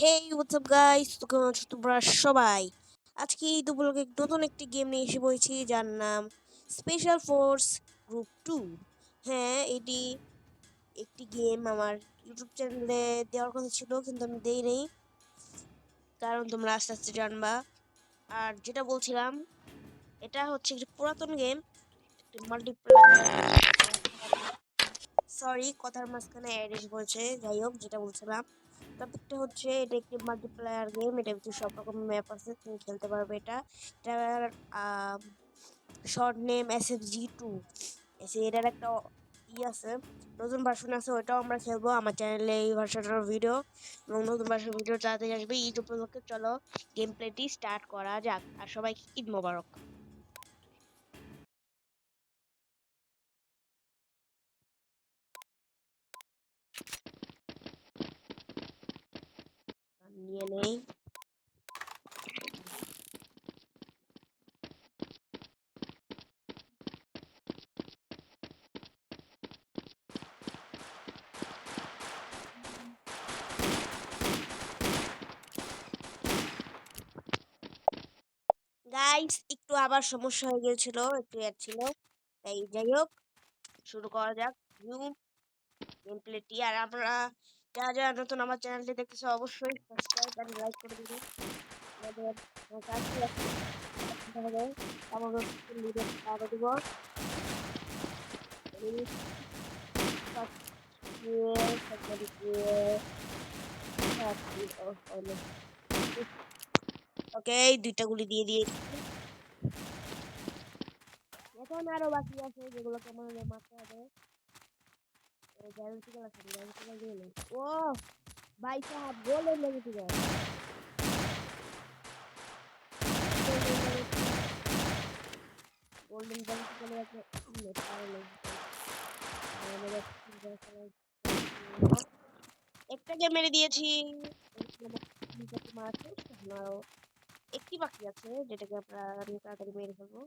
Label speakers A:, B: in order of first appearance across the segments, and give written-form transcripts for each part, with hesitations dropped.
A: হেই WhatsApp guys, তো কেমন আছো তোমরা সবাই? আজকে এই দুপুরকে নতুন একটি গেম নিয়ে এসে পড়েছি, যার নাম স্পেশাল ফোর্স গ্রুপ 2। হ্যাঁ, এটি একটি গেম আমার ইউটিউব চ্যানেলে দেওয়ার কথা ছিল, কিন্তু আমি দেই নেই, কারণ তোমরা আস্তে আস্তে জানবা। আর যেটা বলছিলাম, এটা হচ্ছে একটি পুরাতন গেম, একটি মাল্টিপ্লেয়ার। সরি, কথার মাঝখানে অ্যাড এসে পড়েছে। যাই হোক, যেটা বলছিলাম, টপিকটা হচ্ছে এটা একটি মাল্টিপ্লেয়ার গেম। এটা ভিতরে সব রকম ম্যাপ আছে, তুমি খেলতে পারবে। এটার শর্ট নেম SFG2। এটার একটা আছে, নতুন ভার্সন আছে, ওইটাও আমরা খেলবো। আমার চ্যানেলে এই ভার্সনের ভিডিও এবং নতুন ভার্সন ভিডিও তাড়াতাড়ি আসবে। ঈদ উপলক্ষে চলো গেম প্লেটি স্টার্ট করা যাক। আর সবাইকে ঈদ মোবারক। নিয়ে নেই। গাইস, একটু আবার সমস্যা হয়ে গিয়েছিল, একটু অ্যাড ছিল, তাই যাই হোক শুরু করা যাক নিউ গেম প্লেটি। আর আমরা যারা যারা নতুন আমার চ্যানেলটি দেখতেছো, অবশ্যই সাবস্ক্রাইব আর লাইক করে দিবেন। আমাদের কাছে হবে আমাদের ভিডিও আরো দিব। ওকে, দুইটা গুলি দিয়ে দিয়েছি। এখন আরো বাকি আছে, যেগুলো তোমাদের মারতে হবে। গ্যারান্টি আছে, গ্যারান্টি দিয়ে নেই। ও ভাই সাহেব, গোল্ডেন লেগেছে। গোল্ডেন গ্যারান্টি চলে গেছে। একটাকে মেরে দিয়েছি। একটি বাকি আছে, যেটাকে আমি তাড়াতাড়ি মেরে ফেলবো।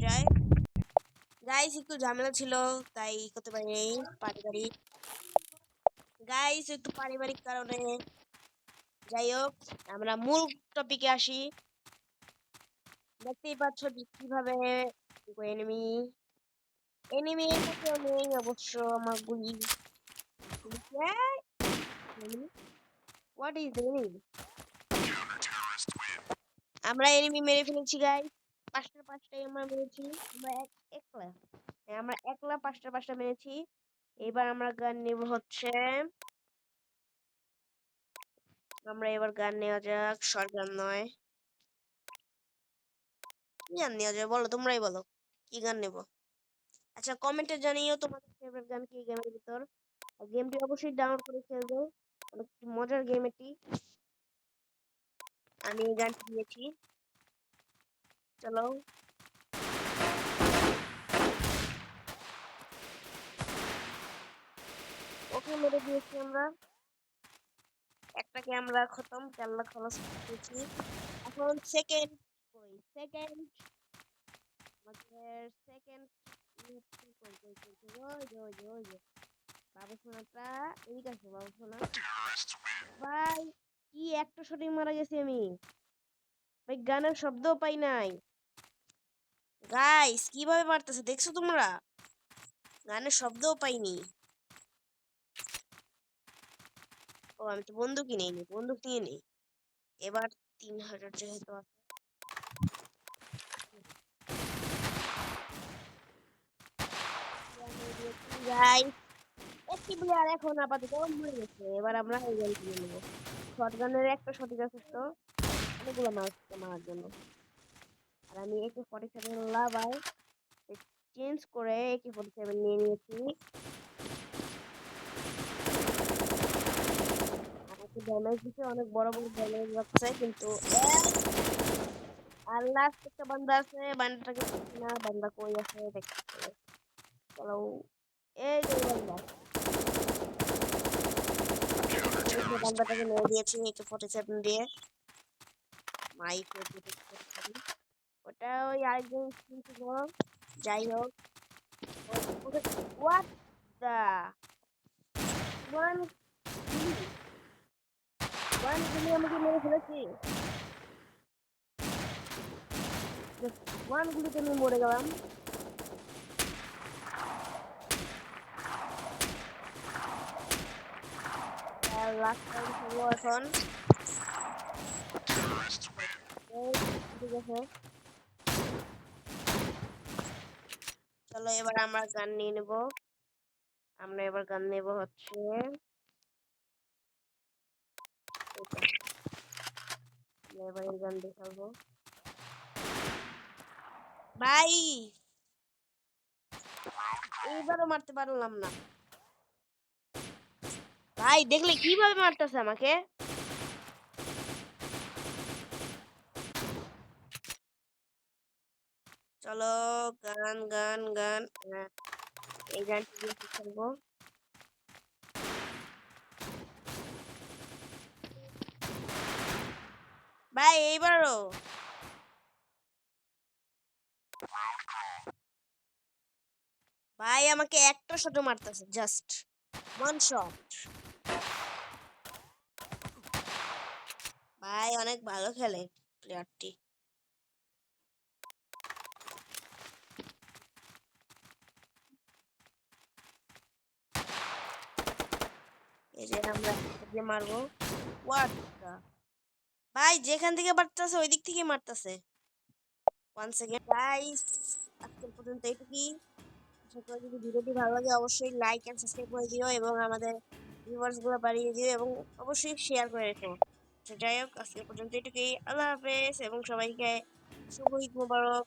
A: যায় গাইস, একটু ঝামেলা ছিল, তাই করতে পারিনি। পারিবারিক গাইস, একটু পারিবারিক কারণে। যাই হোক, আমরা মূল টপিকে আসি। দেখতেই পাচ্ছ যে কিভাবে এনিমি এনিমি কেউ নেই অবশ্য। আমার গুলি হোয়াট ইজ এনিমি? আমরা এনিমি মেরে ফেলেছি গাইস। পাঁচটাই আমরা মেরেছি। আমরা একলা আমরা একলা পাঁচটা মেরেছি। এবার আমরা গান নেব হচ্ছে, আমরা এবার গান নেওয়া যাক। শর্ট গান নয়, কি গান নেওয়া যায় বলো, তোমরাই বলো কি গান নেব। আচ্ছা, কমেন্টে জানিও তোমাদের ফেভারিট গান কি গেমের ভিতর। আর গেমটি অবশ্যই ডাউনলোড করে খেলবে, অনেক মজার গেম এটি। আমি এই গানটি দিয়েছি, চলো। ওকে, মেরে দিয়েছি আমরা। একটাকে আমরা খতম, কেল্লা খলাস করেছি। এখন সেকেন্ড, সেকেন্ড আমাদের সেকেন্ড বাবু সোনাটা এদিকে আসো। বাবু সোনা ভাই, কি একটা শুটিং মারা গেছি আমি ভাই, গানের শব্দও পাই নাই। গাইস, কিভাবে মারতেছে দেখছো তোমরা? গানের শব্দও পাইনি। ও, আমি তো বন্দুকই নেইনি, বন্দুক নিয়ে নেই। এবার 3000 যেহেতু আছে। গাইস, একটি প্লেয়ার এখন আপাতত মরে গেছে। এবার আমরা এই গান কিনে নেবো। শটগানের একটা সঠিক আছে তো, অনেকগুলো মারার জন্য। আর আমি AK-47 লাভার চেঞ্জ করে AK-47 নিয়ে নিয়েছি। আমাকে ড্যামেজ দিচ্ছে, অনেক বড় বড় ড্যামেজ যাচ্ছে, কিন্তু আর লাস্ট একটা বান্দা আছে, বান্দাটাকে পাচ্ছি না। বান্দা কই আছে দেখতে হবে। চলো, এই যে বান্দা, এই বান্দাটাকে মেরে দিয়েছি AK-47 দিয়ে। মাইক ওটা ওই আরেকজন ছিল। যাই হোক, হোয়াট দা ওয়ান ওয়ান গুলি আমাকে মেরে ফেলেছি। ওয়ান গুলিতে আমি মরে গেলাম। লাস্ট টাইম খেলবো এখন। ঠিক আছে, চলো এবার আমরা গান নিয়ে নেব। আমরা এবার গান নেব হচ্ছে এটা। এবার এই গান দিয়ে খেলবো। ভাই এইবারও মারতে পারলাম না। ভাই দেখলে কিভাবে মারতেছে আমাকে। চলো গান গান গান, এই গানটি দিয়ে খেলবো। ভাই এইবারও ভাই আমাকে একটা শট মারতেছে, জাস্ট ওয়ান শট। ভাই অনেক ভালো খেলে প্লেয়ারটি। এই যে আমরা যে মারবো। হোয়াট ভাই যেখান থেকে মারতেছে ওই দিক থেকে মারতেছে। ওয়ান সেকেন্ড গাইস, আজকের পর্যন্ত এইটুকুই। আশা করি যদি ভিডিওটি ভালো লাগে অবশ্যই লাইক এন্ড সাবস্ক্রাইব করে দিও এবং আমাদের ভিউয়ার্স গুলো বাড়িয়ে দিও এবং অবশ্যই শেয়ার করে রেখো। তো যাই হোক আজকের পর্যন্ত এটুকুই। আল্লাহ হাফেজ এবং সবাইকে শুভ ঈদ মোবারক।